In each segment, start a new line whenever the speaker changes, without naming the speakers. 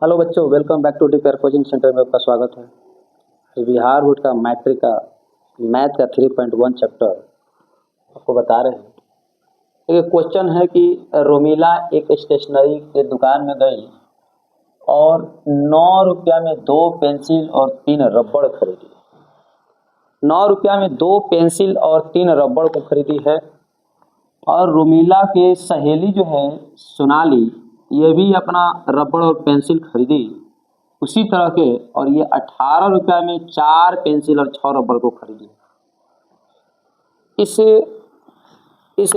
Hello बच्चों, welcome back to डिपेयर coaching centre में आपका स्वागत है। बिहार बोर्ड का मैट्रिक का मैथ का 3.1 चैप्टर आपको बता रहे हैं। एक क्वेश्चन है कि रोमिला एक स्टेशनरी के दुकान में गई और 9 रुपया में 2 पेंसिल और 3 रबड़ खरीदी। 9 रुपया में 2 पेंसिल और 3 रबड़ को खरीदी है। और रोमिला के सहेली जो है सोनाली, ये भी अपना रबड़ और पेंसिल खरीदी उसी तरह के, और ये 18 रुपया में 4 पेंसिल और 6 रबड़ को खरीदी। इस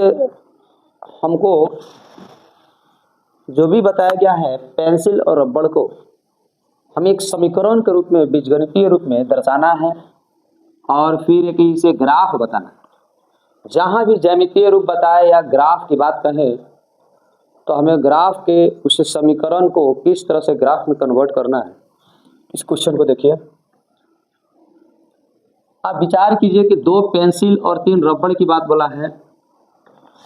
हमको जो भी बताया गया है पेंसिल और रबड़ को हमें एक समीकरण के रूप में, बीजगणितीय रूप में दर्शाना है और फिर एक इसे ग्राफ बताना है। जहाँ भी ज्यामितीय रूप बताए या ग्राफ की बात कहें तो हमें ग्राफ के उस समीकरण को किस तरह से ग्राफ में कन्वर्ट करना है। इस क्वेश्चन को देखिए, आप विचार कीजिए कि 2 पेंसिल और 3 रबड़ की बात बोला है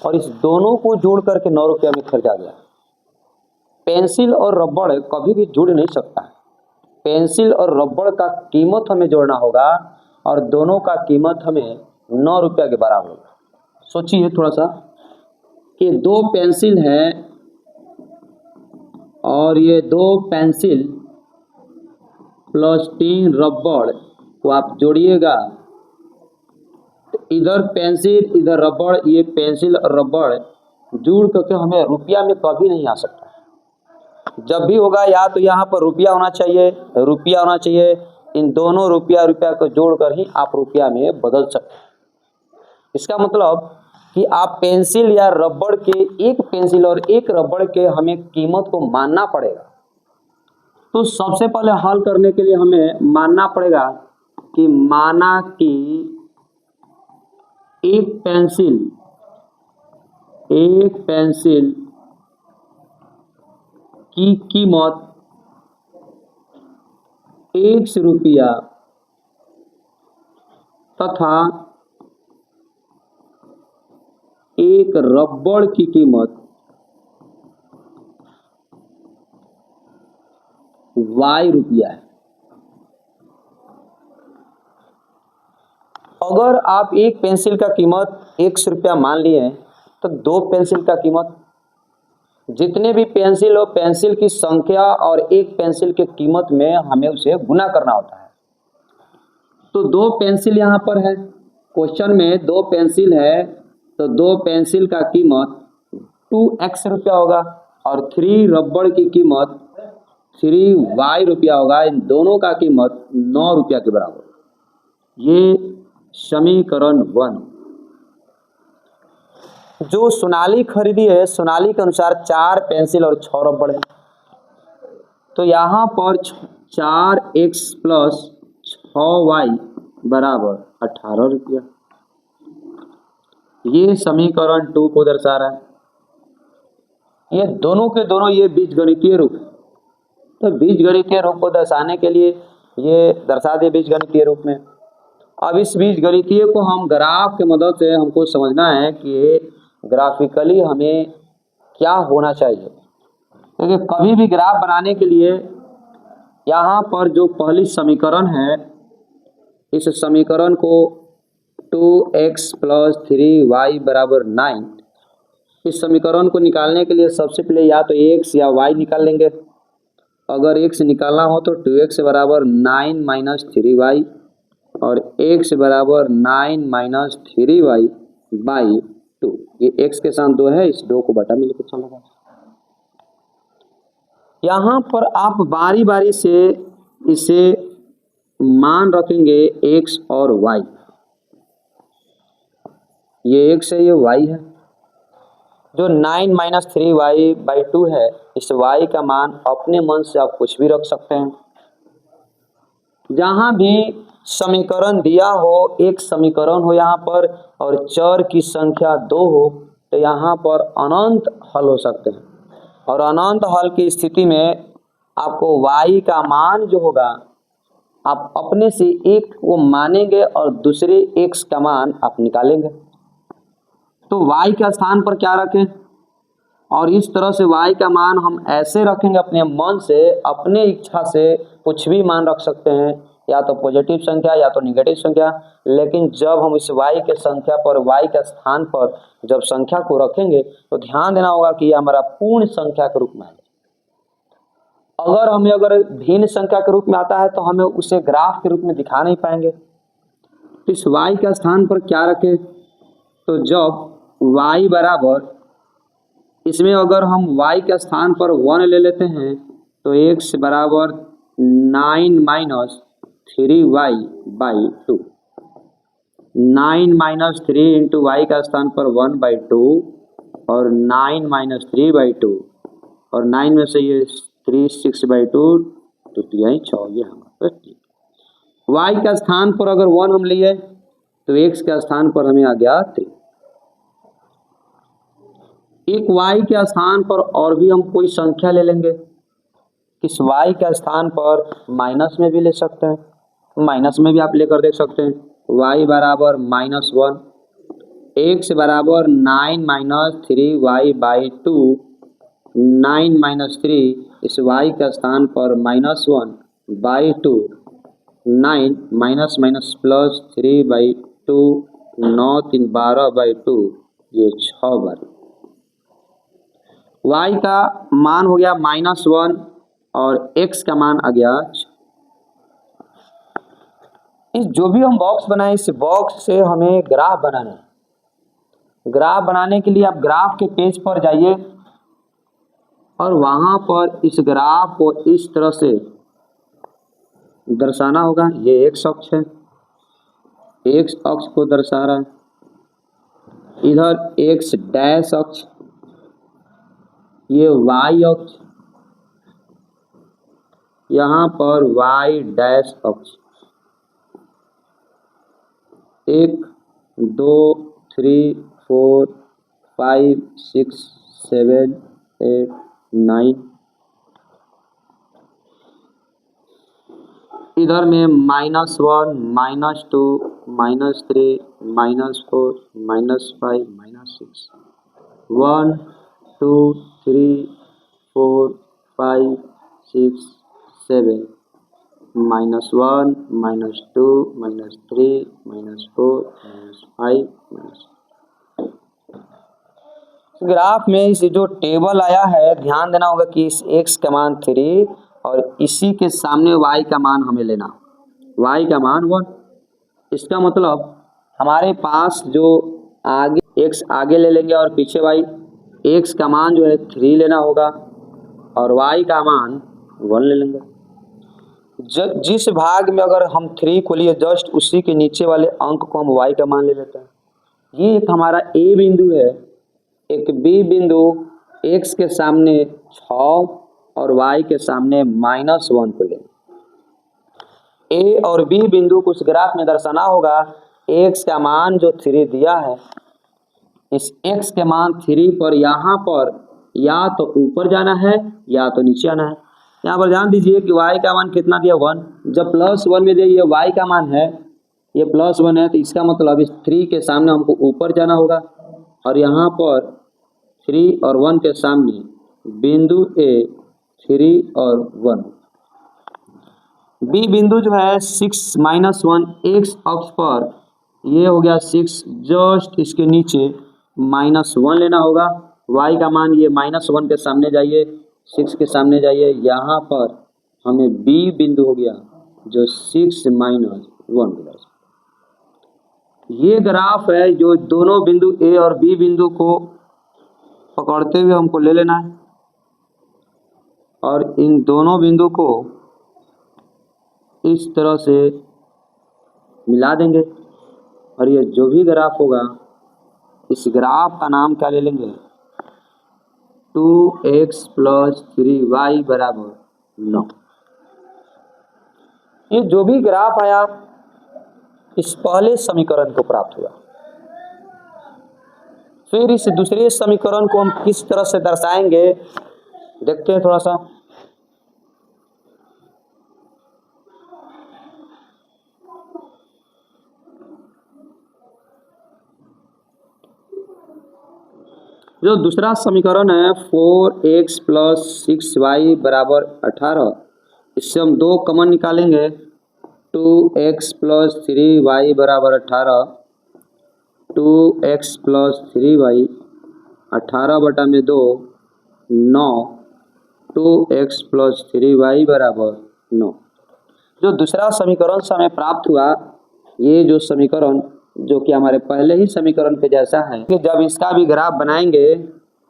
और इस दोनों को जोड़ करके 9 रुपया में खरीदा गया। पेंसिल और रबड़ कभी भी जुड़ नहीं सकता। पेंसिल और रबड़ का कीमत हमें जोड़ना होगा और दोनों का कीमत हमें 9 रुपया के बराबर होगा। सोचिए थोड़ा सा कि 2 पेंसिल है और ये 2 पेंसिल प्लस 3 रबड़ को आप जोड़िएगा तो इधर पेंसिल इधर रबड़, ये पेंसिल और रबड़ जोड़ करके हमें रुपया में कभी नहीं आ सकता। जब भी होगा या तो यहाँ पर रुपया होना चाहिए, इन दोनों रुपया को जोड़कर ही आप रुपया में बदल सकते हैं। इसका मतलब कि आप पेंसिल या रबड़ के, एक पेंसिल और एक रबड़ के हमें कीमत को मानना पड़ेगा। तो सबसे पहले हल करने के लिए हमें मानना पड़ेगा कि माना कि एक पेंसिल की कीमत 1 रुपया तथा एक रबड़ की कीमत y रुपया है। अगर आप एक पेंसिल का कीमत 100 रुपया मान लिए तो 2 पेंसिल का कीमत, जितने भी पेंसिल और पेंसिल की संख्या और एक पेंसिल के कीमत में हमें उसे गुना करना होता है। तो 2 पेंसिल यहाँ पर है, क्वेश्चन में 2 पेंसिल है तो 2 पेंसिल का कीमत 2x रुपया होगा और 3 रबड़ की कीमत 3y रुपया होगा। इन दोनों का कीमत 9 रुपया के बराबर। ये समीकरण 1। जो सोनाली खरीदी है, सोनाली के अनुसार 4 पेंसिल और 6 रबड़ है। तो यहाँ पर 4x प्लस 6y बराबर 18 रुपया। ये समीकरण 2 को दर्शा रहा है। ये दोनों के दोनों ये बीजगणितीय रूप है। तो बीजगणितीय रूप को दर्शाने के लिए ये दर्शा दे बीजगणितीय रूप में। अब इस बीजगणितीय को हम ग्राफ के मदद से हमको समझना है कि ग्राफिकली हमें क्या होना चाहिए। क्योंकि कभी भी ग्राफ बनाने के लिए यहाँ पर जो पहली समीकरण है, इस समीकरण को 2x प्लस 3y बराबर 9, इस समीकरण को निकालने के लिए सबसे पहले या तो x या y निकाल लेंगे। अगर x निकालना हो तो 2x बराबर 9 माइनस 3y और x बराबर 9 माइनस 3y बाई 2। ये x के साथ 2 है, इस 2 को बटा में लेकर चलेगा। यहाँ पर आप बारी बारी से इसे मान रखेंगे x और y। ये x है, ये y है। जो 9 माइनस 3y बाई 2 है, इस y का मान अपने मन से आप कुछ भी रख सकते हैं। जहाँ भी समीकरण दिया हो, एक समीकरण हो यहाँ पर और चर की संख्या 2 हो, तो यहाँ पर अनंत हल हो सकते हैं। और अनंत हल की स्थिति में आपको y का मान जो होगा, आप अपने से एक को मानेंगे और दूसरे x का मान आप निकालेंगे। तो y के स्थान पर क्या रखें? और इस तरह से y का मान हम ऐसे रखेंगे अपने मन से, अपने इच्छा से कुछ भी मान रख सकते हैं, या तो पॉजिटिव संख्या या तो निगेटिव संख्या। लेकिन जब हम इस y के संख्या पर, y के स्थान पर जब संख्या को रखेंगे तो ध्यान देना होगा कि यह हमारा पूर्ण संख्या के रूप में आए। अगर भिन्न संख्या के रूप में आता है तो हमें उसे ग्राफ के रूप में दिखा नहीं पाएंगे। तो इस y का स्थान पर क्या रखें, तो जब y बराबर, इसमें अगर हम y के स्थान पर 1 ले लेते हैं तो x बराबर 9 minus 3y by 2। 9 minus 3 into Y का स्थान पर 1/2 और 9 माइनस 3/2 और 9 में से ये 3 6/2 तो 6, ये हमारा वाई का स्थान पर अगर 1 हम लिए तो x के स्थान पर हमें आ गया 3। एक y के स्थान पर और भी हम कोई संख्या ले लेंगे। इस y के स्थान पर माइनस में भी ले सकते हैं, माइनस में भी आप लेकर देख सकते हैं। y बराबर -1, x बराबर 9 माइनस 3y बाई 2। 9 माइनस 3 इस y के स्थान पर -1 बाई 2। 9 माइनस माइनस प्लस 3/2, 9 3 12/2, ये 6 बार। y का मान हो गया -1 और x का मान आ गया। इस जो भी हम बॉक्स बनाए, इस बॉक्स से हमें ग्राफ बनाना है। ग्राफ बनाने के लिए आप ग्राफ के पेज पर जाइए और वहां पर इस ग्राफ को इस तरह से दर्शाना होगा। ये x अक्ष है, x अक्ष को दर्शा रहा है। इधर x डैश अक्ष, ये y अक्ष, यहाँ पर y डैश अक्ष। 1 2 3 4 5 6 7 8 9। इधर में -1 -2 -3 -4 -5 -6 1 2 3 4 5 6 7 -1 -2 -3 -4 -5 ग्राफ में इस जो टेबल आया है, ध्यान देना होगा कि इस x का मान 3 और इसी के सामने y का मान हमें लेना, y का मान 1। इसका मतलब हमारे पास जो आगे x आगे ले लेंगे और पीछे y, x का मान जो है 3 लेना होगा और y का मान 1 ले लेंगे। जिस भाग में अगर हम 3 को लिए जस्ट उसी के नीचे वाले अंक को हम y का मान ले लेते हैं। ये एक हमारा a बिंदु है, एक b बिंदु x के सामने 6 और y के सामने -1 को लेंगे। a और b बिंदु को उस ग्राफ में दर्शाना होगा। x का मान जो 3 दिया है, इस x के मान 3 पर यहाँ पर या तो ऊपर जाना है या तो नीचे आना है। यहाँ पर ध्यान दीजिए कि y का मान कितना दिया 1, जब +1 में दिया, ये y का मान है, ये +1 है, तो इसका मतलब इस 3 के सामने हमको ऊपर जाना होगा और यहाँ पर 3 और 1 के सामने बिंदु A 3 और 1। B बिंदु जो है 6 -1 x अक्ष पर, ये हो गया 6, जस्ट इसके नीचे -1 लेना होगा। y का मान ये -1 के सामने जाइए, 6 के सामने जाइए, यहाँ पर हमें B बिंदु हो गया जो 6 -1। ये ग्राफ है जो दोनों बिंदु A और B बिंदु को पकड़ते हुए हमको ले लेना है और इन दोनों बिंदु को इस तरह से मिला देंगे और ये जो भी ग्राफ होगा, इस ग्राफ का नाम क्या ले लेंगे, 2x + 3y बराबर 9। ये जो भी ग्राफ आया इस पहले समीकरण को प्राप्त हुआ। फिर इस दूसरे समीकरण को हम किस तरह से दर्शाएंगे, देखते हैं थोड़ा सा। जो दूसरा समीकरण है 4x प्लस 6y बराबर 18, इससे हम 2 कॉमन निकालेंगे। 2x प्लस 3y बराबर 18, 2x प्लस 3y 18 बटा में 2 9, 2x प्लस 3y बराबर 9। जो दूसरा समीकरण से हमें प्राप्त हुआ, ये जो समीकरण जो कि हमारे पहले ही समीकरण के जैसा है, कि जब इसका भी ग्राफ बनाएंगे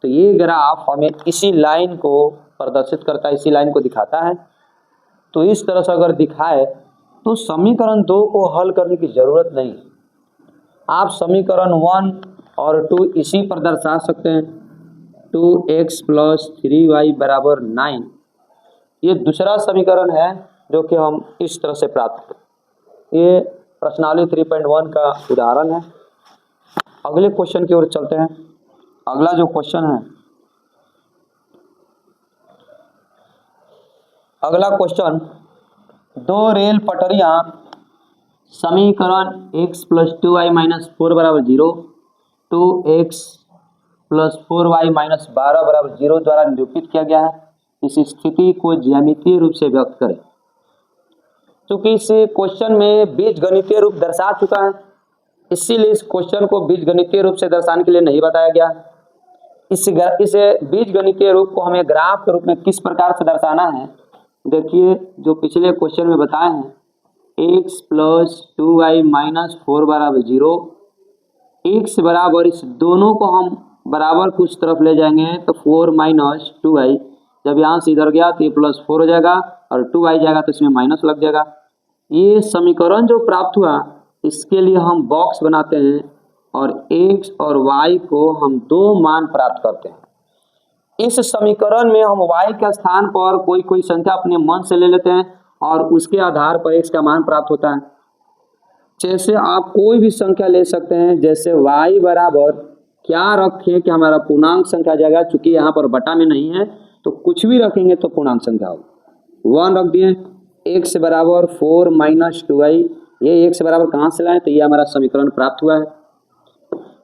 तो ये ग्राफ हमें इसी लाइन को प्रदर्शित करता है, इसी लाइन को दिखाता है। तो इस तरह से अगर दिखाए तो समीकरण 2 को हल करने की ज़रूरत नहीं, आप समीकरण 1 और 2 इसी पर दर्शा सकते हैं। 2x प्लस 3y बराबर 9, ये दूसरा समीकरण है जो कि हम इस तरह से प्राप्त करें। ये प्रश्नावली 3.1 का उदाहरण है। अगले क्वेश्चन की ओर चलते हैं। अगला जो क्वेश्चन है, अगला क्वेश्चन, 2 रेल पटरियां समीकरण x प्लस 2y माइनस 4 बराबर 0, 2x प्लस 4y माइनस 12 बराबर 0 द्वारा निरूपित किया गया है। इस स्थिति को ज्यामितीय रूप से व्यक्त करें। चूंकि इस क्वेश्चन में बीजगणितीय रूप दर्शा चुका है, इसीलिए इस क्वेश्चन को बीजगणितीय रूप से दर्शाने के लिए नहीं बताया गया। इस बीजगणितीय रूप को हमें ग्राफ के रूप में किस प्रकार से दर्शाना है, देखिए जो पिछले क्वेश्चन में बताए हैं, x प्लस 2y माइनस 4 बराबर 0, x बराबर इस दोनों को हम बराबर कुछ तरफ ले जाएंगे तो 4 माइनस 2y, जब यहाँ से इधर गया तो ये प्लस 4 हो जाएगा और 2y जाएगा तो इसमें माइनस लग जाएगा। ये समीकरण जो प्राप्त हुआ, इसके लिए हम बॉक्स बनाते हैं और x और y को हम 2 मान प्राप्त करते हैं। इस समीकरण में हम y के स्थान पर कोई संख्या अपने मन से ले लेते हैं और उसके आधार पर x का मान प्राप्त होता है। जैसे आप कोई भी संख्या ले सकते हैं, जैसे y बराबर क्या रखें कि हमारा पूर्णांक संख्या जाएगा, चूंकि यहाँ पर बटा में नहीं है तो कुछ भी रखेंगे तो पूर्णांक संख्या होगा। 1 रख दिए। x बराबर 4 माइनस 2y, ये x बराबर कहाँ से लाए, तो ये हमारा समीकरण प्राप्त हुआ है।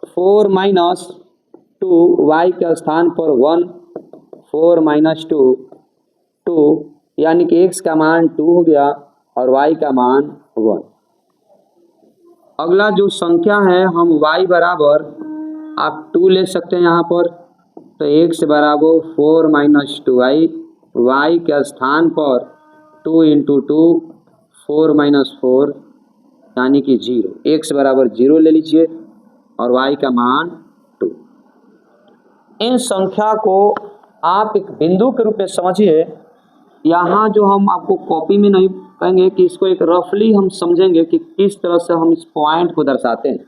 4 माइनस 2y के स्थान पर 1, 4 माइनस 2 यानी कि x का मान 2 हो गया और y का मान 1। अगला जो संख्या है, हम y बराबर आप 2 ले सकते हैं यहाँ पर, तो x बराबर 4 माइनस 2y, y के स्थान पर 2 इंटू 2, 4 माइनस 4 यानी कि 0, x बराबर 0 ले लीजिए और y का मान 2। इन संख्या को आप एक बिंदु के रूप में समझिए। यहाँ जो हम आपको कॉपी में नहीं कहेंगे कि इसको एक रफली हम समझेंगे कि किस तरह से हम इस पॉइंट को दर्शाते हैं।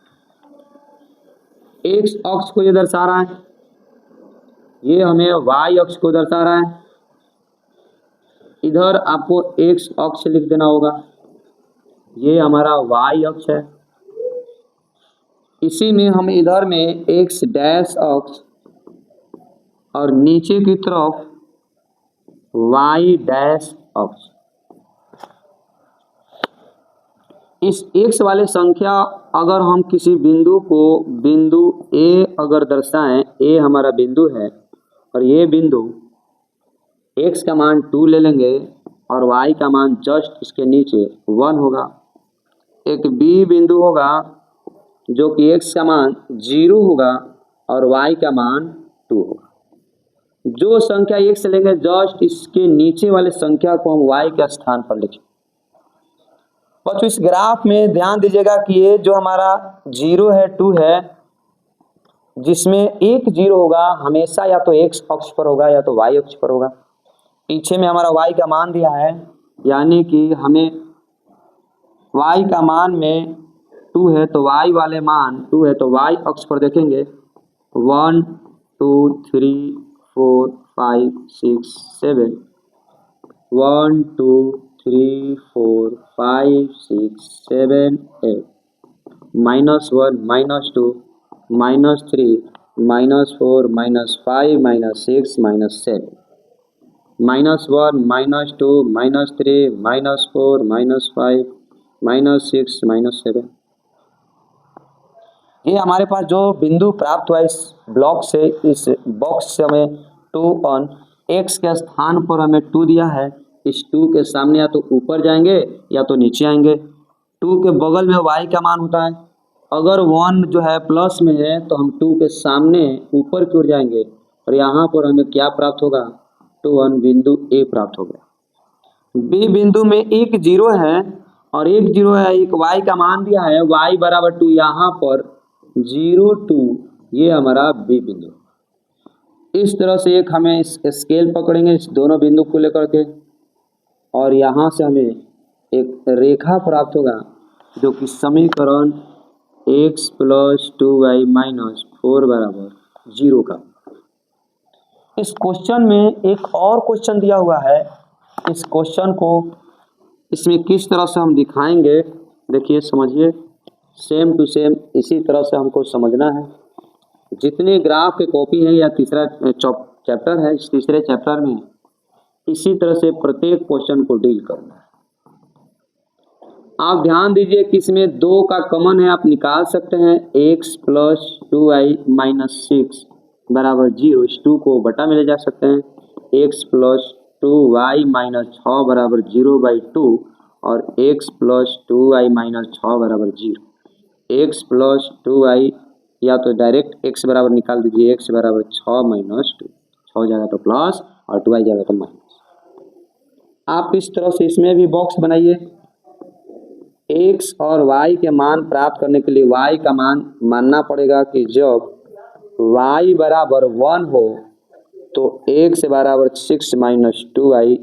x अक्ष को ये दर्शा रहा है, ये हमें y अक्ष को दर्शा रहा है। इधर आपको x अक्ष लिख देना होगा, ये हमारा y अक्ष है। इसी में हम इधर में x डैश अक्ष और नीचे की तरफ y डैश अक्ष। इस x वाले संख्या अगर हम किसी बिंदु को बिंदु A अगर दर्शाएं, A हमारा बिंदु है और ये बिंदु x का मान 2 ले लेंगे और y का मान जस्ट इसके नीचे 1 होगा। एक B बिंदु होगा जो कि x का मान 0 होगा और y का मान 2 होगा। जो संख्या x लेंगे जस्ट इसके नीचे वाले संख्या को हम y के स्थान पर लिखें। बच्चों इस ग्राफ में ध्यान दीजिएगा कि ये जो हमारा 0 है 2 है, जिसमें एक 0 होगा हमेशा या तो x अक्ष पर होगा या तो y अक्ष पर होगा। पीछे में हमारा y का मान दिया है, यानी कि हमें y का मान में 2 है तो y वाले मान 2 है तो y अक्ष पर देखेंगे 1 2 3 4 5 6 7, 1 2 3 4 5 6 7 8, -1 -2 -3 -4 -5 -6 -7, -1 -2 -3 -4 -5 -6 -7। ये हमारे पास जो बिंदु प्राप्त हुआ इस ब्लॉक से, इस बॉक्स से हमें 2 ऑन x के स्थान पर हमें 2 दिया है। इस 2 के सामने या तो ऊपर जाएंगे या तो नीचे आएंगे। 2 के बगल में y का मान होता है। अगर 1 जो है प्लस में है तो हम 2 के सामने ऊपर की ओर जाएंगे और यहाँ पर हमें क्या प्राप्त होगा, 2 1 बिंदु A प्राप्त हो गया। B बिंदु में एक 0 है और एक 0 है, एक y का मान दिया है, y बराबर 2, यहाँ पर 0 2, ये हमारा B बिंदु। इस तरह से एक हमें इस स्केल पकड़ेंगे इस दोनों बिंदु को लेकर के और यहाँ से हमें एक रेखा प्राप्त होगा जो कि समीकरण x प्लस 2y माइनस 4 बराबर 0 का। इस क्वेश्चन में एक और क्वेश्चन दिया हुआ है। इस क्वेश्चन को इसमें किस तरह से हम दिखाएंगे, देखिए समझिए, सेम टू सेम इसी तरह से हमको समझना है। जितने ग्राफ के कॉपी है या तीसरा चैप्टर है, इस तीसरे चैप्टर में इसी तरह से प्रत्येक क्वेश्चन को डील करना है। आप ध्यान दीजिए कि इसमें 2 का कॉमन है, आप निकाल सकते हैं। x प्लस 2y माइनस 6 बराबर 0, इस 2 को बटा में ले जा सकते हैं। x प्लस 2y माइनस 6 बराबर 0/2 और x प्लस 2y माइनस 6 बराबर 0। x प्लस 2y या तो डायरेक्ट x बराबर निकाल दीजिए, x बराबर 6 माइनस 2, 6 जाएगा तो प्लस और 2y जाएगा तो माइनस। आप इस तरह से इसमें भी बॉक्स बनाइए। x और y के मान प्राप्त करने के लिए y का मान मानना पड़ेगा कि जब y बराबर 1 हो तो x बराबर 6 माइनस 2y,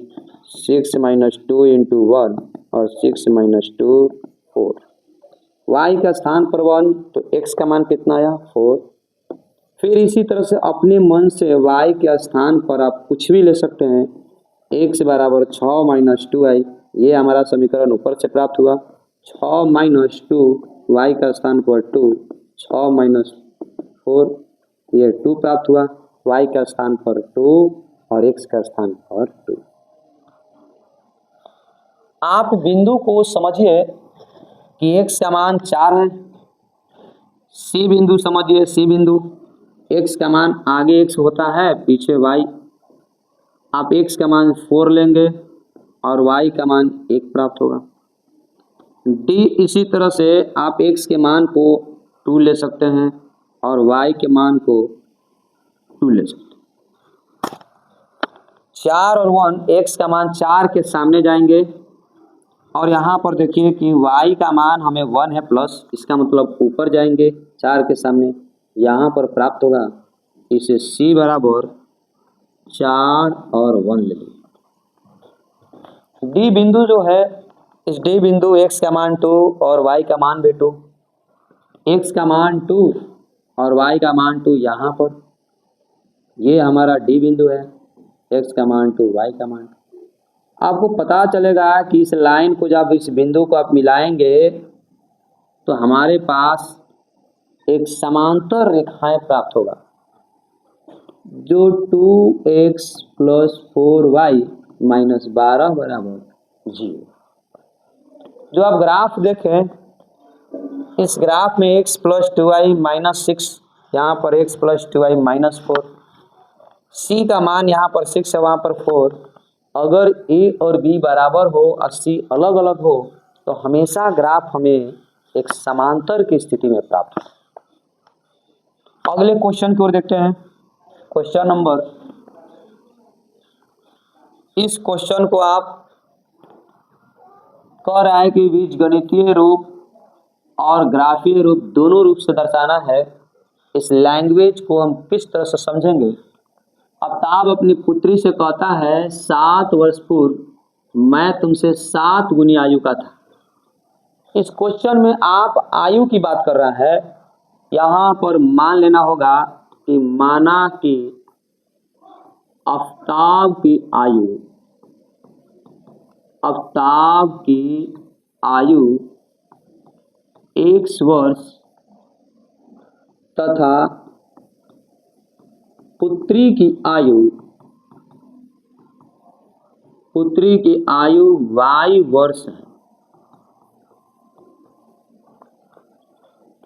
6 माइनस 2 इंटू 1 और 6 माइनस 2 4। y का स्थान पर 1 तो x का मान कितना आया, 4। फिर इसी तरह से अपने मन से y के स्थान पर आप कुछ भी ले सकते हैं। x बराबर 6 माइनस 2y, ये हमारा समीकरण ऊपर से प्राप्त हुआ। 6 माइनस 2, y का स्थान पर 2, 6 माइनस 4, ये 2 प्राप्त हुआ। y का स्थान पर 2 और x का स्थान पर 2। आप बिंदु को समझिए कि x का मान 4 है। C बिंदु समझिए, C बिंदु x का मान आगे x होता है, पीछे y। आप x का मान 4 लेंगे और y का मान 1 प्राप्त होगा। D इसी तरह से आप x के मान को 2 ले सकते हैं और y के मान को 2 ले सकते हैं। 4 और 1, x का मान 4 के सामने जाएंगे और यहाँ पर देखिए कि y का मान हमें 1 है प्लस, इसका मतलब ऊपर जाएंगे 4 के सामने, यहाँ पर प्राप्त होगा। इसे c बराबर 4 और 1 ले लेंगे। D बिंदु जो है, इस D बिंदु x का मान 2 और y का मान भी 2, x का मान 2 और y का मान 2 यहाँ पर, ये हमारा D बिंदु है। x का मान 2, y का मान 2। आपको पता चलेगा कि इस लाइन को जब इस बिंदु को आप मिलाएंगे तो हमारे पास एक समांतर रेखाएं प्राप्त होगा जो 2x प्लस 4y माइनस 12 बराबर 0। जो आप ग्राफ देखें, इस ग्राफ में x प्लस 2y माइनस 6, यहाँ पर x plus 2y minus 4, c का मान यहाँ पर 6 है, वहाँ पर 4। अगर a और b बराबर हो और c अलग अलग हो तो हमेशा ग्राफ हमें एक समांतर की स्थिति में प्राप्त हो। अगले क्वेश्चन की ओर देखते हैं। क्वेश्चन नंबर, इस क्वेश्चन को आप कह रहा है कि बीजगणितीय रूप और ग्राफीय रूप दोनों रूप से दर्शाना है। इस लैंग्वेज को हम किस तरह से समझेंगे। अमिताभ अपनी पुत्री से कहता है, 7 वर्ष पूर्व मैं तुमसे 7 गुनी आयु का था। इस क्वेश्चन में आप आयु की बात कर रहा है। यहाँ पर मान लेना होगा कि माना कि अमिताभ की आयु 1 वर्ष तथा पुत्री की आयु y वर्ष है।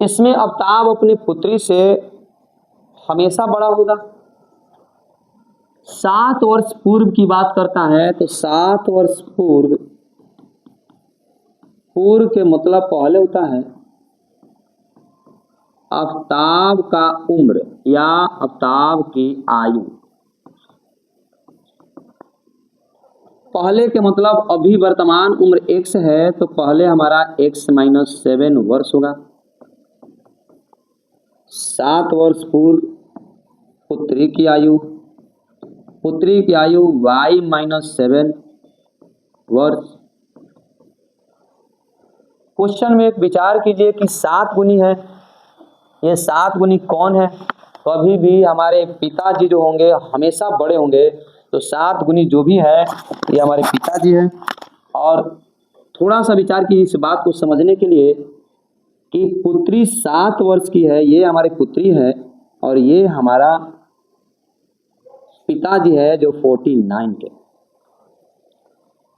इसमें अवताब अपनी पुत्री से हमेशा बड़ा होगा। 7 वर्ष पूर्व की बात करता है तो 7 वर्ष पूर्व के मतलब पहले होता है अवताब का उम्र या अवताब की आयु। पहले के मतलब अभी वर्तमान उम्र x है तो पहले हमारा x - 7 वर्ष होगा। 7 वर्ष पूर्व पुत्री की आयु y - 7 वर्ष। क्वेश्चन में एक विचार कीजिए कि 7 गुनी है, ये 7 गुनी कौन है? कभी भी हमारे पिताजी जो होंगे हमेशा बड़े होंगे, तो 7 गुनी जो भी है ये हमारे पिताजी है। और थोड़ा सा विचार की इस बात को समझने के लिए कि पुत्री 7 वर्ष की है, ये हमारी पुत्री है और ये हमारा पिताजी है जो 49 के।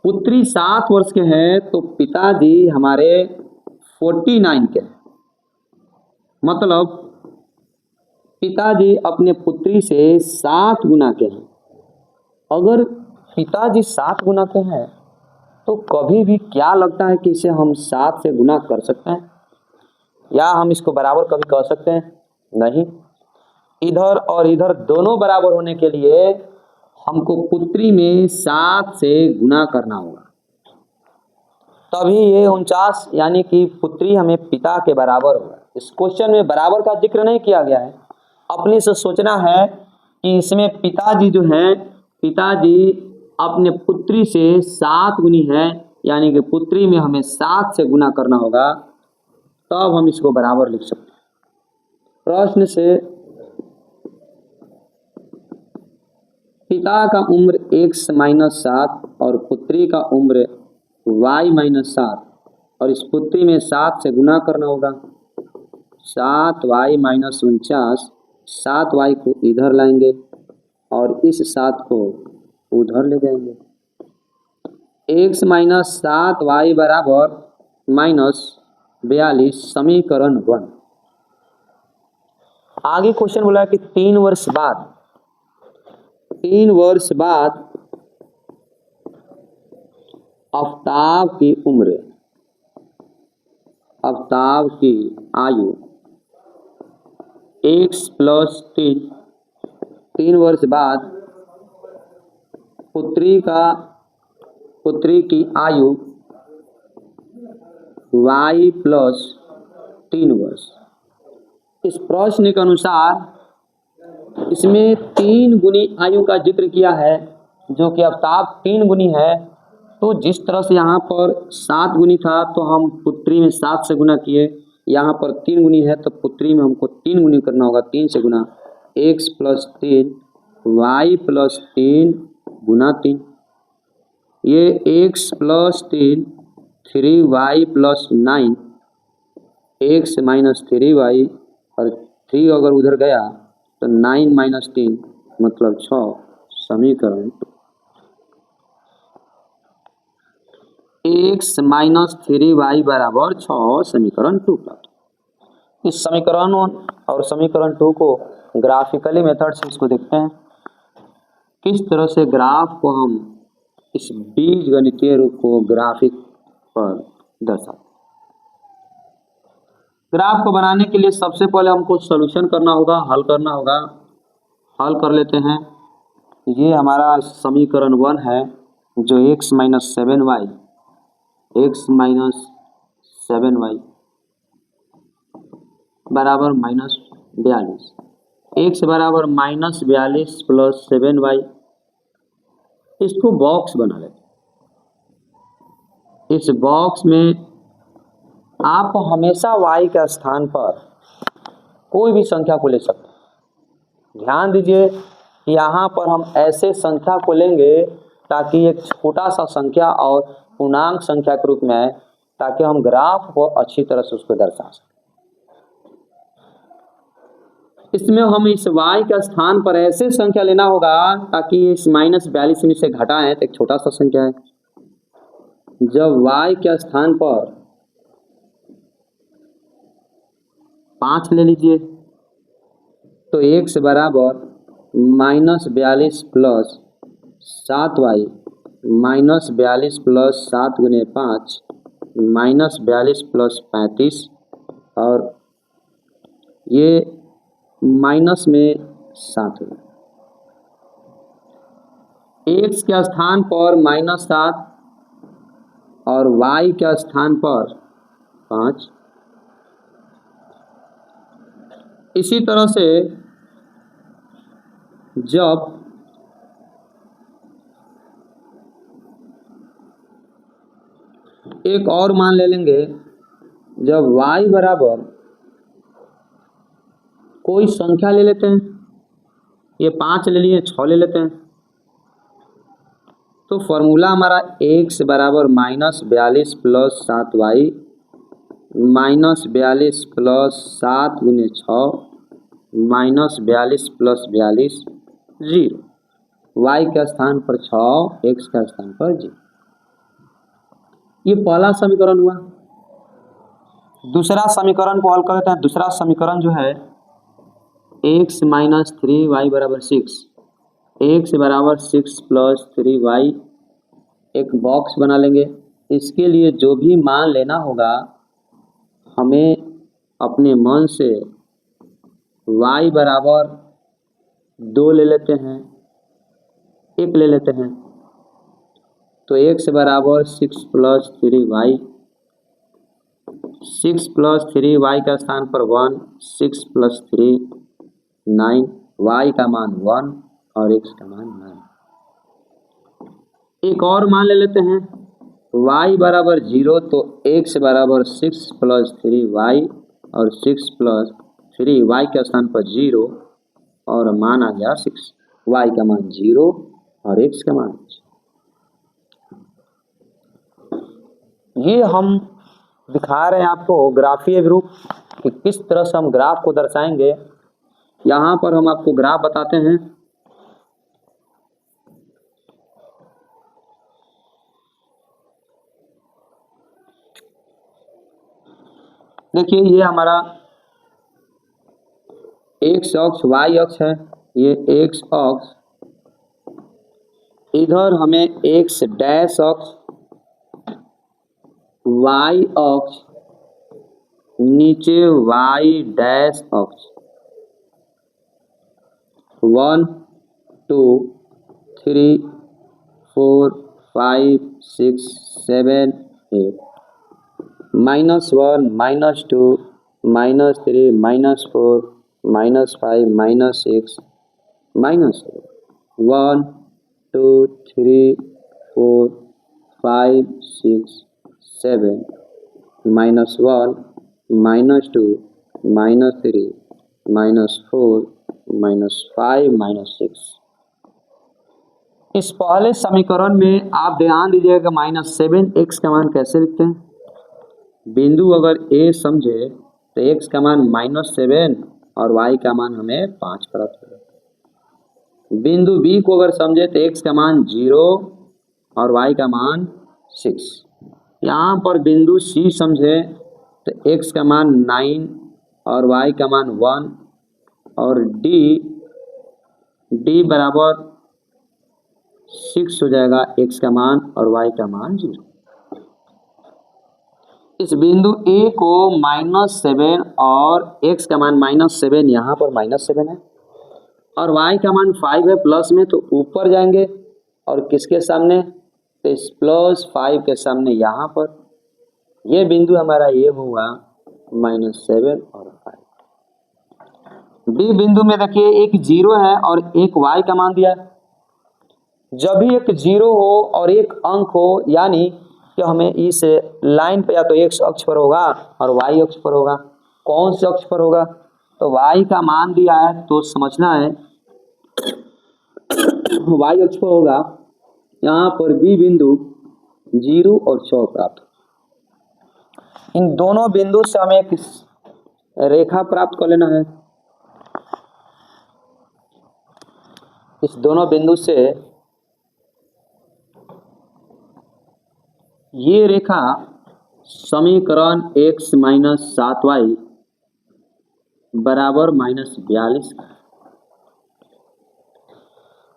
पुत्री 7 वर्ष के हैं तो पिताजी हमारे 49 के हैं। मतलब पिताजी अपने पुत्री से 7 गुना के हैं। अगर पिताजी 7 गुना के हैं तो कभी भी क्या लगता है कि इसे हम 7 से गुना कर सकते हैं या हम इसको बराबर कभी कर सकते हैं? नहीं। इधर और इधर दोनों बराबर होने के लिए हमको पुत्री में 7 से गुना करना होगा, तभी ये 49 यानी कि पुत्री हमें पिता के बराबर होगा। इस क्वेश्चन में बराबर का जिक्र नहीं किया गया है, अपने से सोचना है कि इसमें पिताजी जो हैं, पिताजी अपने पुत्री से 7 गुनी है, यानी कि पुत्री में हमें 7 से गुना करना होगा, तब हम इसको बराबर लिख सकते हैं। प्रश्न से पिता का उम्र x - 7 और पुत्री का उम्र y - 7 और इस पुत्री में 7 से गुना करना होगा। 7y - 49, 7y को इधर लाएंगे और इस 7 को उधर ले जाएंगे। x - 7y बराबर -42 समीकरण 1। आगे क्वेश्चन बोला कि 3 वर्ष बाद अवताब की उम्र, अवताब की आयु x + 3 वर्ष बाद पुत्री की आयु y + 3 वर्ष। इस प्रश्न के अनुसार इसमें 3 गुनी आयु का जिक्र किया है, जो कि अवताब 3 गुनी है। तो जिस तरह से यहाँ पर 7 गुनी था तो हम पुत्री में 7 से गुना किए, यहाँ पर 3 गुनी है तो पुत्री में हमको 3 गुनी करना होगा, 3 से गुना। x + 3 y + 3 गुना 3, ये x + 3 3y + 9 x - 3y और 3 अगर उधर गया तो 9 - 3 मतलब 6 समीकरण x - 3y बराबर 6 समीकरण 2 प्राप्त। इस समीकरण और समीकरण 2 को ग्राफिकली मेथड से इसको देखते हैं, किस तरह से ग्राफ को हम इस बीजगणितीय रूप को ग्राफिक पर दर्शाते। ग्राफ को बनाने के लिए सबसे पहले हमको सॉल्यूशन करना होगा, हल करना होगा। हल कर लेते हैं। ये हमारा समीकरण 1 है जो x - 7y बराबर -42, x बराबर -42 + 7y। इसको बॉक्स बना लेते हैं। इस बॉक्स में आप हमेशा y के स्थान पर कोई भी संख्या को ले सकते हैं। ध्यान दीजिए कि यहाँ पर हम ऐसे संख्या को लेंगे ताकि एक छोटा सा संख्या और पूर्णांक संख्या के रूप में आए, ताकि हम ग्राफ को अच्छी तरह से उसको दर्शा सकें। इसमें हम इस y के स्थान पर ऐसे संख्या लेना होगा ताकि इस -42 में से घटाएं तो एक छोटा सा संख्या है। जब y के स्थान पर 5 ले लीजिए, तो x बराबर -42 प्लस 7y -42 प्लस 7 गुने 5 -42 प्लस 35, और ये माइनस में 7 होगा। x के स्थान पर -7 और y के स्थान पर 5। इसी तरह से जब एक और मान ले लेंगे, जब y बराबर कोई संख्या ले लेते हैं, ये 5 ले लिए, 6 ले लेते हैं, तो फॉर्मूला हमारा x बराबर -42 प्लस 7y -42 प्लस 7 गुने 6 -42 प्लस 42 0। y के स्थान पर 6, x के स्थान पर 0। ये पहला समीकरण हुआ। दूसरा समीकरण को हल करते हैं। दूसरा समीकरण जो है x माइनस 3y बराबर 6, x बराबर 6 प्लस 3y, एक बॉक्स बना लेंगे। इसके लिए जो भी मान लेना होगा हमें अपने मन से y बराबर 2 ले लेते हैं, 1 ले लेते हैं, तो x बराबर 6 प्लस 3y, 6 प्लस 3y का स्थान पर 1, 6 प्लस 3 9, y का मान 1 और x का मान 9। एक और मान ले लेते हैं, y बराबर 0, तो x बराबर 6 प्लस 3y और 6 प्लस 3y के स्थान पर 0 और मान आ गया 6, y का मान 0 और x का मान 0। ये हम दिखा रहे हैं आपको ग्राफीय रूप कि किस तरह से हम ग्राफ को दर्शाएंगे। यहाँ पर हम आपको ग्राफ बताते हैं। देखिए ये हमारा x अक्ष y अक्ष है, ये x अक्ष, इधर हमें x डैश अक्ष, y अक्ष, नीचे y डैश अक्ष, 1 2 3 4 5 6 7 8, -1 -2 -3 -4 -5 -6 -7, 1 2 3 4 5 6 7 -1 -2 -3 -4 -5 -6। इस पहले समीकरण में आप ध्यान दीजिएगा -7x का मान कैसे लिखते हैं। बिंदु अगर A समझे तो x का मान -7 और y का मान हमें 5 प्राप्त होगा। बिंदु B को अगर समझे तो x का मान 0 और y का मान 6। यहाँ पर बिंदु C समझे तो x का मान 9 और y का मान 1 और D बराबर 6 हो जाएगा, x का मान और y का मान 0। इस बिंदु A को -7 और x का मान -7, यहाँ पर -7 है, और y का मान 5 है प्लस में, तो ऊपर जाएंगे और किसके सामने, तो इस +5 के सामने यहाँ पर। ये बिंदु हमारा ये हुआ -7 और 5। B बिंदु में देखिए एक 0 है और एक y का मान दिया है। जब भी एक 0 हो और एक अंक हो, यानी कि हमें इस लाइन पे या तो x अक्ष पर होगा और y अक्ष पर होगा। कौन से अक्ष पर होगा, तो y का मान दिया है तो समझना है y अक्ष पर होगा। यहाँ पर B बिंदु 0 और 6 प्राप्त। इन दोनों बिंदु से हमें एक रेखा प्राप्त कर लेना है। इस दोनों बिंदु से ये रेखा समीकरण x - 7y बराबर -42 का।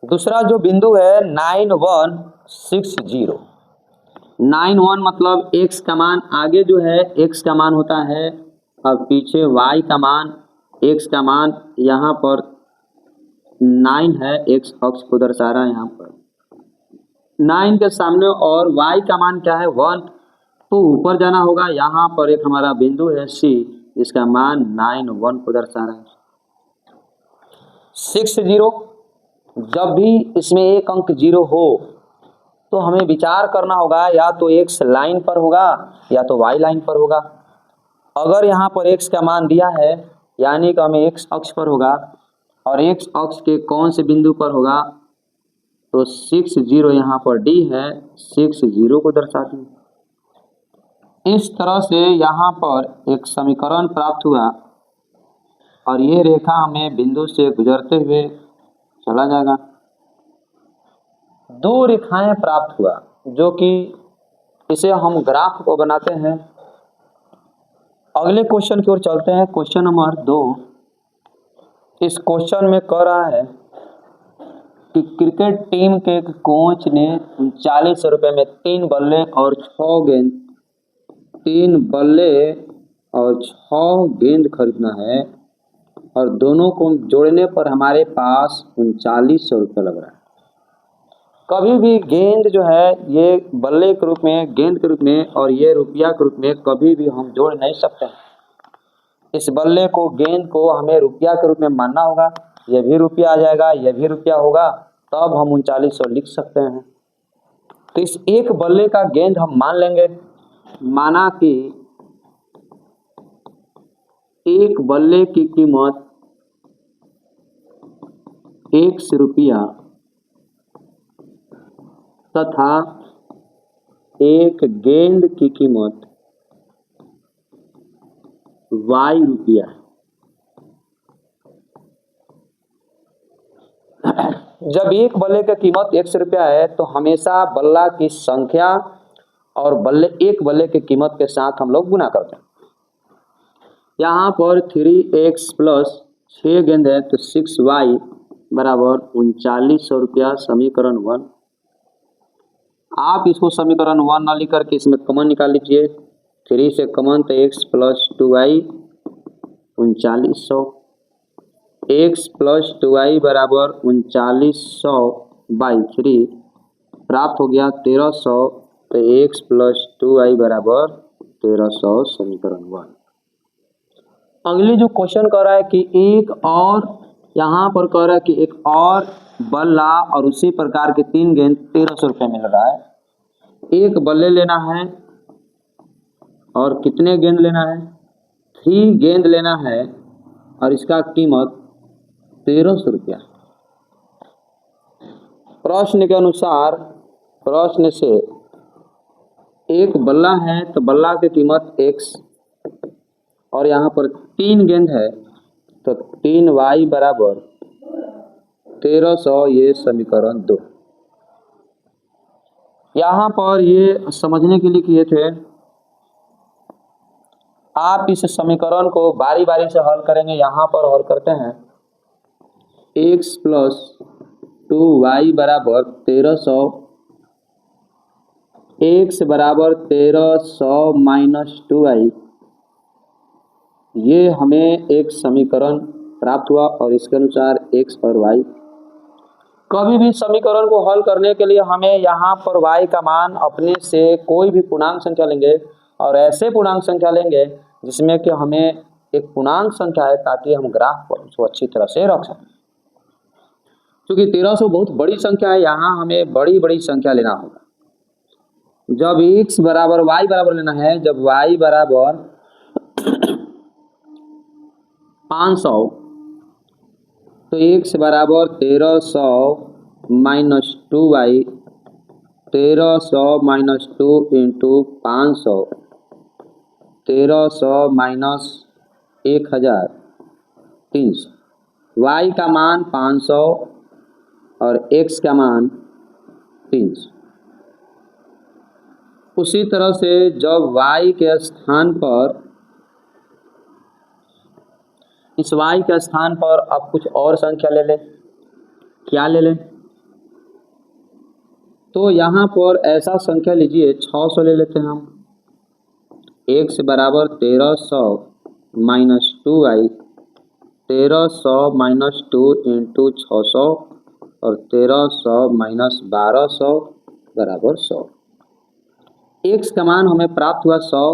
दूसरा जो बिंदु है 9160, 91 मतलब x का मान, आगे जो है x का मान होता है और पीछे y का मान, x का मान यहाँ पर 9 है, x अक्ष को दर्शा रहा है यहाँ पर 9 के सामने, और y का मान क्या है 1, तो ऊपर जाना होगा। यहाँ पर एक हमारा बिंदु है C, इसका मान 91 को दर्शा रहा है। 60, जब भी इसमें एक अंक 0 हो तो हमें विचार करना होगा या तो x लाइन पर होगा या तो y लाइन पर होगा। अगर यहाँ पर x का मान दिया है यानी कि हमें x अक्ष पर होगा, और x अक्ष के कौन से बिंदु पर होगा, तो 60 यहाँ पर D है, 60 को दर्शाती है। इस तरह से यहाँ पर एक समीकरण प्राप्त हुआ और ये रेखा हमें बिंदु से गुजरते हुए चला जाएगा। दो रेखाएं प्राप्त हुआ जो कि इसे हम ग्राफ को बनाते हैं। अगले क्वेश्चन की ओर चलते हैं, क्वेश्चन नंबर 2। इस क्वेश्चन में कह रहा है कि क्रिकेट टीम के एक कोच ने 39 रुपये में 3 बल्ले और 6 गेंद, 3 बल्ले और 6 गेंद खरीदना है और दोनों को जोड़ने पर हमारे पास 3900 रुपये लग रहा है। कभी भी गेंद जो है ये बल्ले के रूप में, गेंद के रूप में, और ये रुपया के रूप में कभी भी हम जोड़ नहीं सकते। इस बल्ले को, गेंद को हमें रुपया के रूप में मानना होगा। ये भी रुपया आ जाएगा, ये भी रुपया होगा, तब हम 3900 लिख सकते हैं। तो इस एक बल्ले का गेंद हम मान लेंगे। माना कि एक बल्ले की कीमत 1 रुपया तथा एक गेंद की कीमत y रुपया। जब एक बल्ले की कीमत 1 रुपया है तो हमेशा बल्ला की संख्या और एक बल्ले की कीमत के साथ हम लोग गुना करते हैं। यहाँ पर 3x प्लस 6 गेंद है तो 6y बराबर 3900 रुपया, समीकरण 1। आप इसको समीकरण 1 न लिख करके इसमें कॉमन निकाल लीजिए। 3 से कॉमन तो x plus 2y 3900, x plus 2y बराबर 3900 बाई 3 प्राप्त हो गया 1300, तो x प्लस 2y बराबर 1300, समीकरण 1। अगले जो क्वेश्चन कह रहा है कि एक और, यहाँ पर कह रहा है कि एक और बल्ला और उसी प्रकार के 3 गेंद 1300 रुपये मिल रहा है। एक बल्ले लेना है और कितने गेंद लेना है, 3 गेंद लेना है और इसका कीमत 1300 रुपया। प्रश्न के अनुसार, प्रश्न से एक बल्ला है तो बल्ला की कीमत x और यहाँ पर 3 गेंद है तो 3y बराबर 1300, ये समीकरण 2। यहाँ पर ये समझने के लिए किए थे। आप इस समीकरण को बारी बारी से हल करेंगे। यहाँ पर हल करते हैं, x प्लस 2y बराबर 1300, x बराबर 1300 माइनस 2y, ये हमें एक समीकरण प्राप्त हुआ और इसके अनुसार x और y। कभी भी समीकरण को हल करने के लिए हमें यहाँ पर y का मान अपने से कोई भी पूर्णांक संख्या लेंगे और ऐसे पूर्णांक संख्या लेंगे जिसमें कि हमें एक पूर्णांक संख्या है, ताकि हम ग्राफ पर उसको अच्छी तरह से रख सकें। क्योंकि 1300 बहुत बड़ी संख्या है, यहाँ हमें बड़ी बड़ी संख्या लेना होगा। जब x बराबर y बराबर लेना है, जब y बराबर 500 तो x बराबर 1300 minus 2y, 1300 minus 2 into 500, 1300 minus 1300, y का मान 500 और x का मान 300। उसी तरह से जब y के स्थान पर इस y के स्थान पर अब कुछ और संख्या ले लें। क्या ले लें? तो यहाँ पर ऐसा संख्या लीजिए 600 ले लेते हैं हम। x बराबर 1300 माइनस 2y, 1300 माइनस 2 इंटू 600 और 1300 माइनस 1200 बराबर 100। x का मान हमें प्राप्त हुआ 100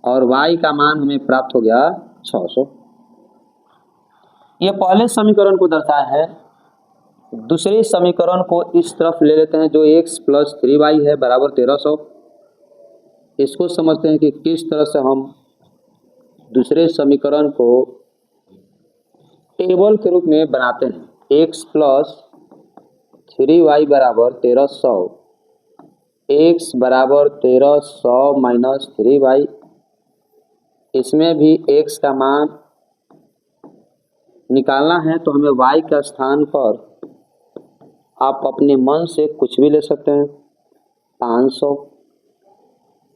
और y का मान हमें प्राप्त हो गया 600। ये पहले समीकरण को दर्शाया है। दूसरे समीकरण को इस तरफ ले लेते हैं जो x प्लस 3y है बराबर 1300। इसको समझते हैं कि किस तरह से हम दूसरे समीकरण को टेबल के रूप में बनाते हैं। x प्लस 3y बराबर 1300, x बराबर 1300 माइनस 3y, इसमें भी x का मान निकालना है तो हमें y के स्थान पर आप अपने मन से कुछ भी ले सकते हैं। 500,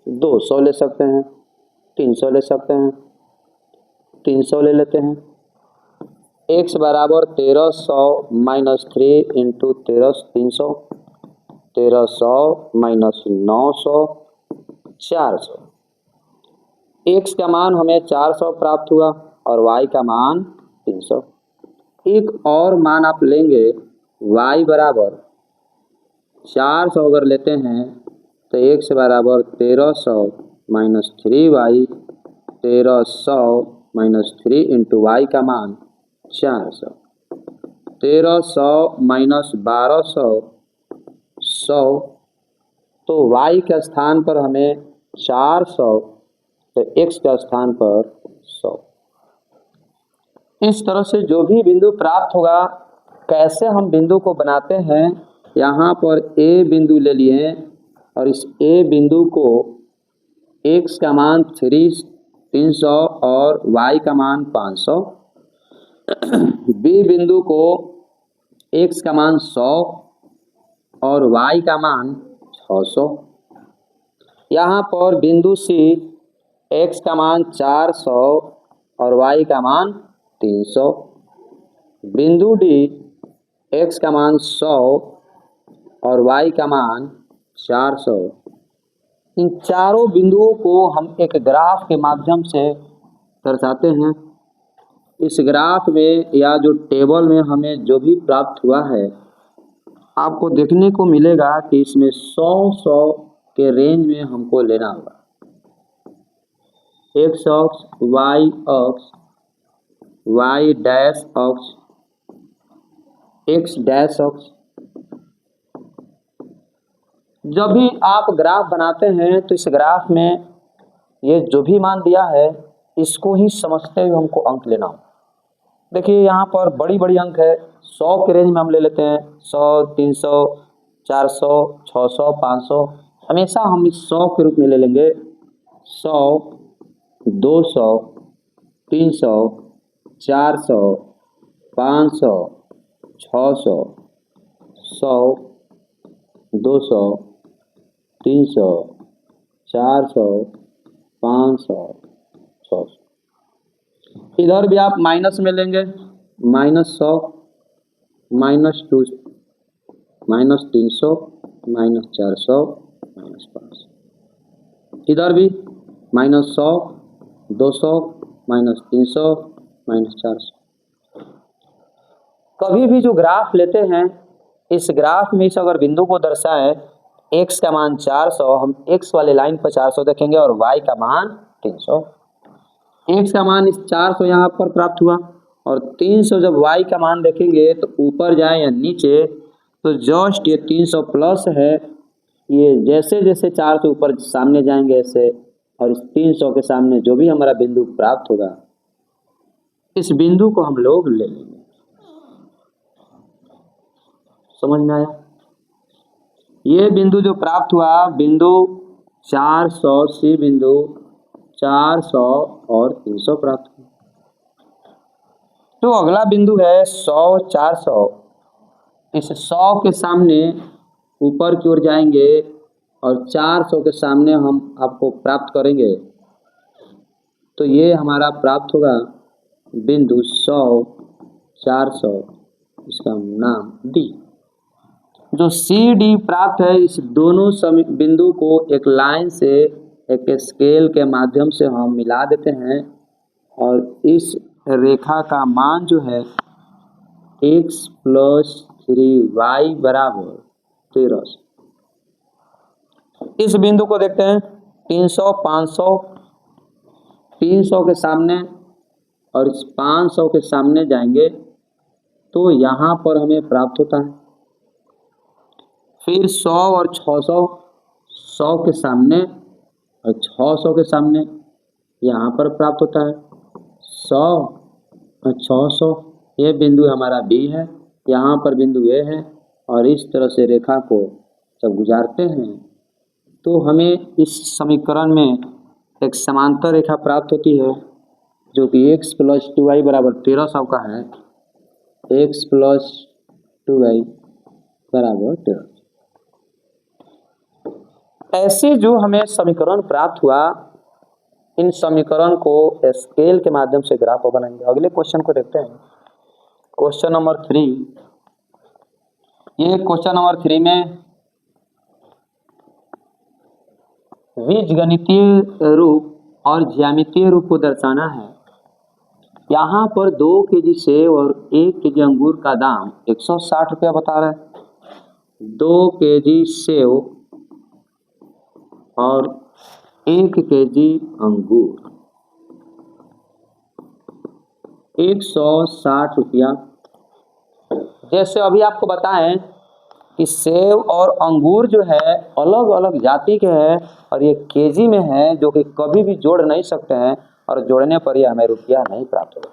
200 ले सकते हैं, 300 ले सकते हैं, 300 ले लेते हैं। x बराबर 1300 माइनस 3 इंटू 300, 1300 माइनस 900, 400। x का मान हमें 400 प्राप्त हुआ और y का मान 300। एक और मान आप लेंगे, y बराबर 400 अगर लेते हैं तो x बराबर 1300 minus 3y, 1300 minus 3 into y का मान 400, 1300 माइनस 1200 100। तो y के स्थान पर हमें 400 तो x के स्थान पर 100। इस तरह से जो भी बिंदु प्राप्त होगा, कैसे हम बिंदु को बनाते हैं। यहाँ पर a बिंदु ले लिए और इस a बिंदु को x का मान 300 और y का मान 500, b बिंदु को x का मान 100 और y का मान 600। यहाँ पर बिंदु C x का मान 400 और y का मान 300, बिंदु D x का मान 100 और y का मान 400। इन चारों बिंदुओं को हम एक ग्राफ के माध्यम से दर्शाते हैं। इस ग्राफ में या जो टेबल में हमें जो भी प्राप्त हुआ है, आपको देखने को मिलेगा कि इसमें 100 के रेंज में हमको लेना होगा। x अक्ष, y अक्ष, y डैश अक्ष, x डैश अक्ष। जब भी आप ग्राफ बनाते हैं तो इस ग्राफ में ये जो भी मान दिया है इसको ही समझते हुए हमको अंक लेना हो। देखिए यहाँ पर बड़ी बड़ी अंक है। 100 के रेंज में हम ले लेते हैं 100, 300, 400, 600, 500। हमेशा हम इस 100 के रूप में ले लेंगे। 100, 200, 300, 400, 500, 600, 100, 200, 300, 400, 500, 600। इधर भी आप माइनस में लेंगे, -100, -200, -300, -400, -500। इधर भी -100, 200, -300, -400। कभी भी जो ग्राफ लेते हैं, इस ग्राफ में से अगर बिंदु को दर्शाएं, x का मान 400, हम x वाले लाइन पर 400 देखेंगे और y का मान 300। x का मान इस 400 यहाँ पर प्राप्त हुआ और 300 जब y का मान देखेंगे तो ऊपर जाए या नीचे, तो जस्ट ये 300 प्लस है। ये जैसे जैसे 400 ऊपर सामने जाएंगे ऐसे, और इस 300 के सामने जो भी हमारा बिंदु प्राप्त होगा, इस बिंदु को हम लोग ले लेंगे। समझ में आया? ये बिंदु जो प्राप्त हुआ, बिंदु 400 सी बिंदु 400 और 300 प्राप्त हुआ। तो अगला बिंदु है 100, 400। इस 100 के सामने ऊपर की ओर जाएंगे और 400 के सामने हम आपको प्राप्त करेंगे, तो ये हमारा प्राप्त होगा बिंदु 100 400 इसका नाम डी। जो सी डी प्राप्त है, इस दोनों बिंदु को एक लाइन से एक स्केल के माध्यम से हम मिला देते हैं और इस रेखा का मान जो है x + 3y = 13। इस बिंदु को देखते हैं 300 500, 300 के सामने और इस 500 के सामने जाएंगे तो यहाँ पर हमें प्राप्त होता है। फिर 100 और 600, 100 के सामने और 600 के सामने यहाँ पर प्राप्त होता है। 100 और 600 ये बिंदु हमारा बी है, यहाँ पर बिंदु ए है और इस तरह से रेखा को जब गुजारते हैं तो हमें इस समीकरण में एक समांतर रेखा प्राप्त होती है जो कि x + 2y = 1300 का है। x + 2y = 13। ऐसे जो हमें समीकरण प्राप्त हुआ, इन समीकरण को स्केल के माध्यम से ग्राफ बनाएंगे। अगले क्वेश्चन को देखते हैं, क्वेश्चन नंबर 3। ये क्वेश्चन नंबर 3 में बीजगणितीय रूप और ज्यामितीय रूप को दर्शाना है। यहाँ पर 2 केजी सेब और 1 केजी अंगूर का दाम 160 रुपया बता रहा है। 2 केजी सेब और 1 केजी अंगूर 160 रुपया। जैसे अभी आपको बताएं कि सेब और अंगूर जो है अलग अलग जाति के हैं और ये केजी में है, जो कि कभी भी जोड़ नहीं सकते हैं और जोड़ने पर ही हमें रुपया नहीं प्राप्त होगा।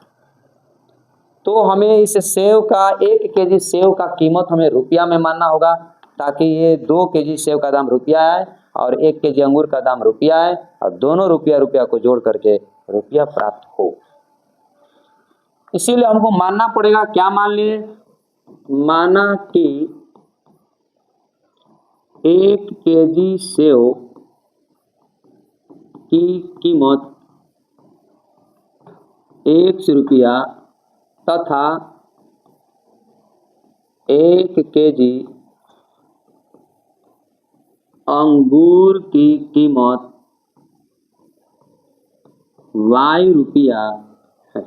तो हमें इस सेब का 1 केजी सेब का कीमत हमें रुपया में मानना होगा, ताकि ये 2 केजी सेब का दाम रुपया है और 1 केजी अंगूर का दाम रुपया है और दोनों रुपया को जोड़ करके रुपया प्राप्त हो। इसीलिए हमको मानना पड़ेगा, क्या मान लिए, माना कि 1 केजी सेब की कीमत 100 रुपया तथा 1 केजी अंगूर की कीमत y रुपया है।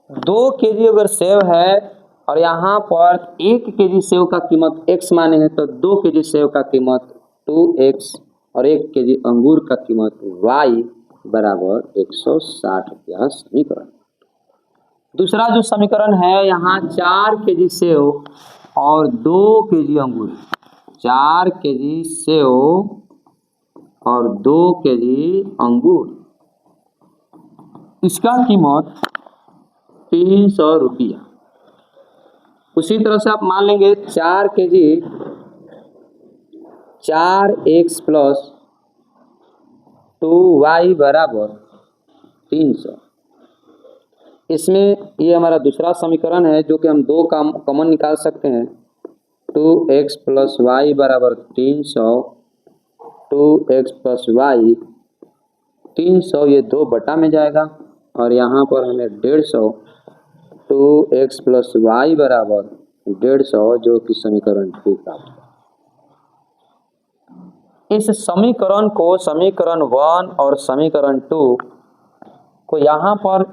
2 केजी अगर सेब है और यहाँ पर 1 केजी सेब का कीमत x माने है, तो 2 केजी सेब का कीमत 2x और 1 केजी अंगूर का कीमत y = 160 रुपया समीकरण। दूसरा जो समीकरण है, यहाँ 4 केजी सेब और 2 केजी अंगूर, 4 केजी सेब और 2 केजी अंगूर, इसका कीमत 300 रुपया। उसी तरह से आप मान लेंगे 4 केजी 4x + 2y = 300। इसमें ये हमारा दूसरा समीकरण है जो कि हम 2 का कॉमन निकाल सकते हैं। 2x + y = 300, 2x + y 300 ये 2 बटा में जाएगा और यहाँ पर हमें 150, 2x + y = 150 जो कि समीकरण 2 प्राप्त है। इस समीकरण को समीकरण 1 और समीकरण 2 को यहाँ पर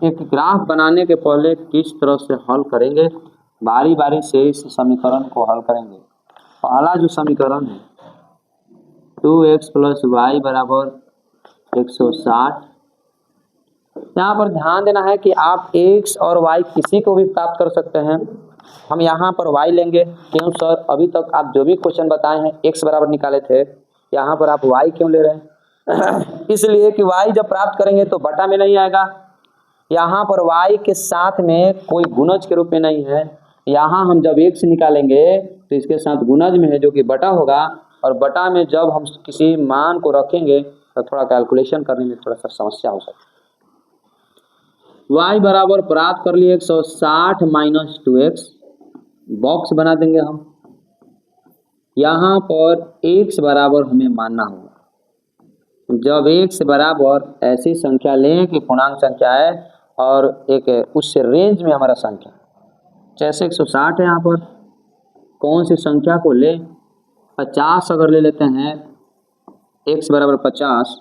एक ग्राफ बनाने के पहले किस तरह से हल करेंगे, बारी बारी से इस समीकरण को हल करेंगे। पहला जो समीकरण है 2x + y = 160। यहाँ पर ध्यान देना है कि आप x और y किसी को भी प्राप्त कर सकते हैं। हम यहाँ पर y लेंगे, क्यों सर, अभी तक आप जो भी क्वेश्चन बताए हैं x बराबर निकाले थे, यहाँ पर आप y क्यों ले रहे हैं? इसलिए कि y जब प्राप्त करेंगे तो बटा में नहीं आएगा। यहाँ पर y के साथ में कोई गुणज के रूप में नहीं है। यहाँ हम जब x निकालेंगे तो इसके साथ गुणज में है जो कि बटा होगा, और बटा में जब हम किसी मान को रखेंगे तो थोड़ा कैलकुलेशन करने में थोड़ा सा समस्या हो सकती है। y बराबर प्राप्त कर लिए 160 - 2x, बॉक्स बना देंगे हम। यहाँ पर x बराबर हमें मानना होगा जब एक से बराबर ऐसी संख्या लें कि पूर्णांक संख्या है और एक उससे रेंज में हमारा संख्या, जैसे 160 है, यहाँ पर कौन सी संख्या को ले, 50 अगर ले लेते हैं, x बराबर 50,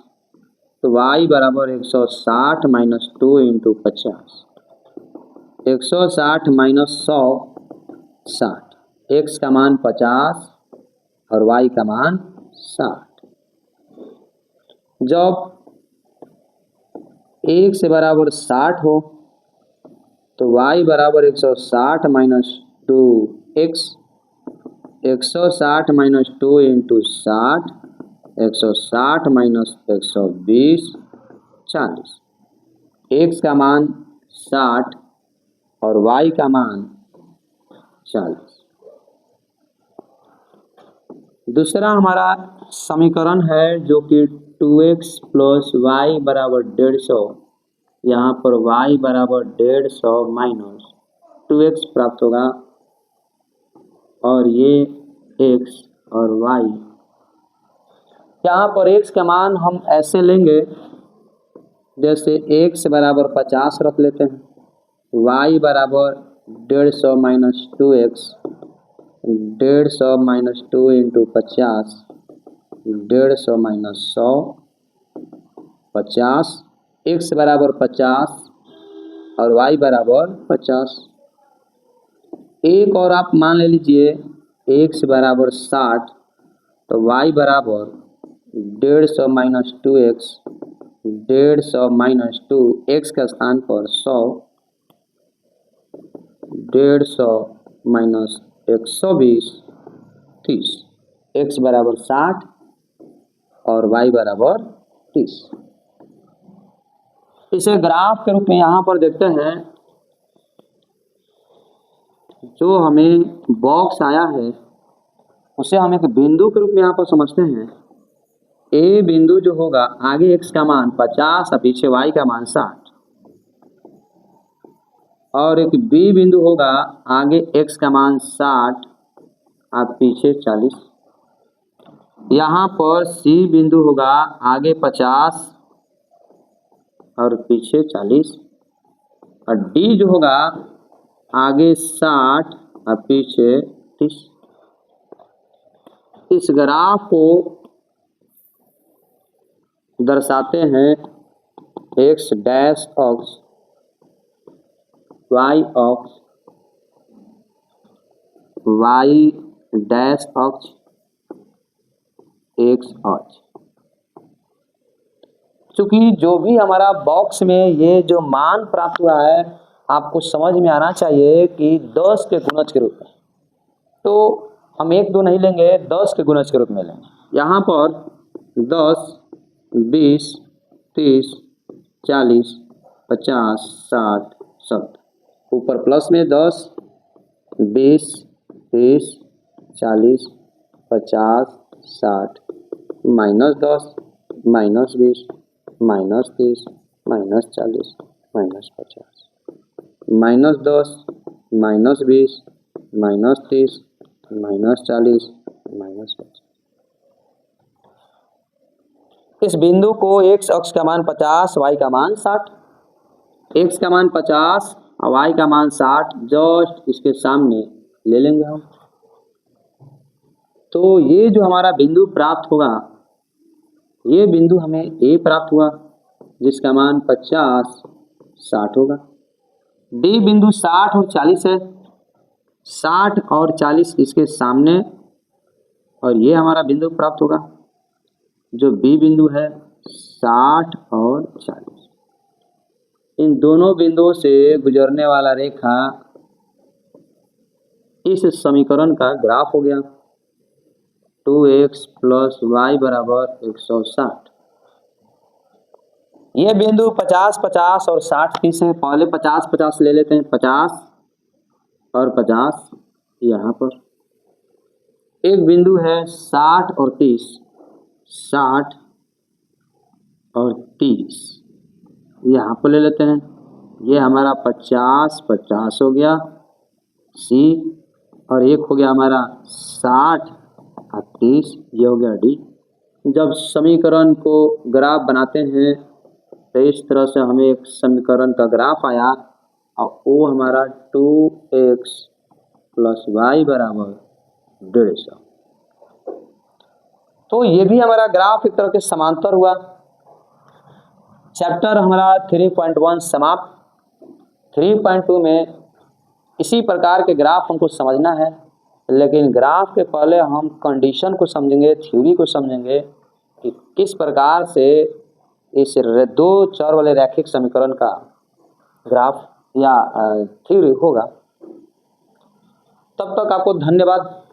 तो y बराबर 160 माइनस 2 इंटू 50, 160 माइनस 100 60, x का मान 50 और y का मान 60। जब 1 से बराबर 60 हो तो y बराबर 160 minus 2x, 160 minus 2 into 60, 160 minus 120 40, x का मान 60 और y का मान 40। दूसरा हमारा समीकरण है जो कि 2x प्लस वाई बराबर 150, यहाँ पर y बराबर 150 माइनस 2x प्राप्त होगा और ये x और y, यहाँ पर x का मान हम ऐसे लेंगे जैसे x बराबर 50 रख लेते हैं, y बराबर 150 minus 2x, 150 minus 2 into 50, 150 minus 100 50, x बराबर 50 और y बराबर 50। एक और आप मान ले लीजिए x बराबर 60, तो y बराबर 150 माइनस 2x, 150 माइनस 2, x का स्थान पर 100, 150 माइनस 120 30, x बराबर 60 और y बराबर 30। इसे ग्राफ के रूप में यहाँ पर देखते हैं, जो हमें बॉक्स आया है उसे हम एक बिंदु के रूप में यहाँ पर समझते हैं। ए बिंदु जो होगा, आगे x का मान 50 और पीछे y का मान 60, और एक बी बिंदु होगा, आगे x का मान 60 और पीछे 40। यहाँ पर सी बिंदु होगा, आगे 50 और पीछे 40, और डी जो होगा आगे 60 और पीछे 30। इस ग्राफ को दर्शाते हैं x डैश अक्ष, y अक्ष, y डैश अक्ष, x अक्ष। चूंकि जो भी हमारा बॉक्स में ये जो मान प्राप्त हुआ है, आपको समझ में आना चाहिए कि 10 के गुणज के रूप में, तो हम 1 2 नहीं लेंगे, 10 के गुणज के रूप में लेंगे। यहाँ पर 10 20 30 40 50 60 70, ऊपर प्लस में 10 20 30 40 50 60, minus 10 minus 20 minus 30 minus 40 minus 50, minus 10 minus 20 minus 30 minus 40 minus 50। इस बिंदु को x अक्ष का मान 50, y का मान 60, x का मान 50 और y का मान 60 जस्ट इसके सामने ले लेंगे हम। तो ये जो हमारा बिंदु प्राप्त होगा, ये बिंदु हमें A प्राप्त हुआ जिसका मान 50 60 होगा। D बिंदु 60 और 40 है, 60 और 40 इसके सामने, और ये हमारा बिंदु प्राप्त होगा जो B बिंदु है 60 और 40। इन दोनों बिंदुओं से गुजरने वाला रेखा इस समीकरण का ग्राफ हो गया, 2x प्लस वाई बराबर 160। ये बिंदु 50 50 और 60 30 है। पहले 50 50 ले लेते हैं, 50 और 50 यहाँ पर। एक बिंदु है 60 और 30, 60 और 30 यहाँ पर ले लेते हैं। ये हमारा 50 50 हो गया सी, और एक हो गया हमारा 60 और 30, ये हो गया डी। जब समीकरण को ग्राफ बनाते हैं तो इस तरह से हमें एक समीकरण का ग्राफ आया और वो हमारा 2x + y = 150। तो ये भी हमारा ग्राफ एक तरह के समांतर हुआ। चैप्टर हमारा 3.1 समाप्त। 3.2 में इसी प्रकार के ग्राफ हमको समझना है, लेकिन ग्राफ के पहले हम कंडीशन को समझेंगे, थ्योरी को समझेंगे कि किस प्रकार से इस दो चर वाले रैखिक समीकरण का ग्राफ या थ्योरी होगा। तब तक आपको धन्यवाद।